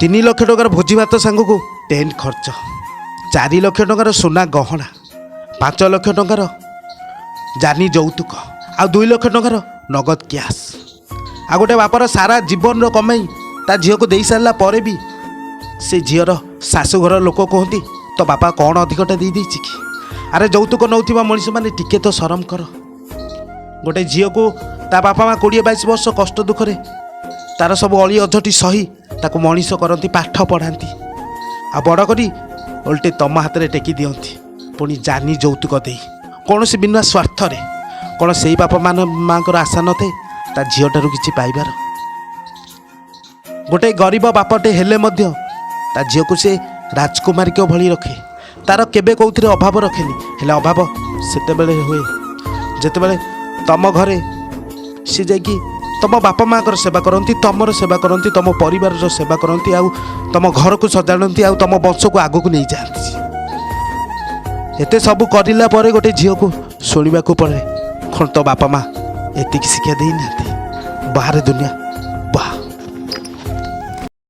3 लाख टंकार भोजी भात सांग को टेंट खर्च, 4 लाख टंकार सुना गहना, 5 लाख टंकार जानी यौतुक, आ 2 लाख टंकार नगद कैश। आ गोटे बापर सारा जीवन कमाई ता झील को दे सारा पर भी से झीर शाशुघर लोक कहती तो बापा कौन अधिकटा दे कि। अरे यौतुक नौथिबा मनीष मैंने टिके तो शरम कर। गोटे झील को ता बापा माँ 20-22 वर्ष कष्ट दुखरे तार सब अली अझटी सही ताको मनीष करती, पाठ पढ़ाती, आ बड़ करी ओल्टे तम हाथ में टेकी दियंती, पुणी जानी यौतुक दे कौन से बिना स्वार्थ रे। कौन से बापा माँ को आशा न थे ता झीटारू किसी पाइबार। गोटे गरीब बापटे हेले मध्य ता झील को से राजकुमारी के भली रखे, तार केबे कौथिरे अभाव रखेनी। हेले अभाव सेतेबेले हुए जेतेबेले तम घरे सी जाइकी तम बापा माँ को सेवा करती, तमर सेवा करती, तम परिवार सेवा करती, आउ तम घर को सजाड़ती, आउ तम वंश को आगू नहीं जाती। एते सब करला परे गोटे झील को शुणा पड़े कौन तो बापा माँ एतिक शिक्षा देना बाहर दुनिया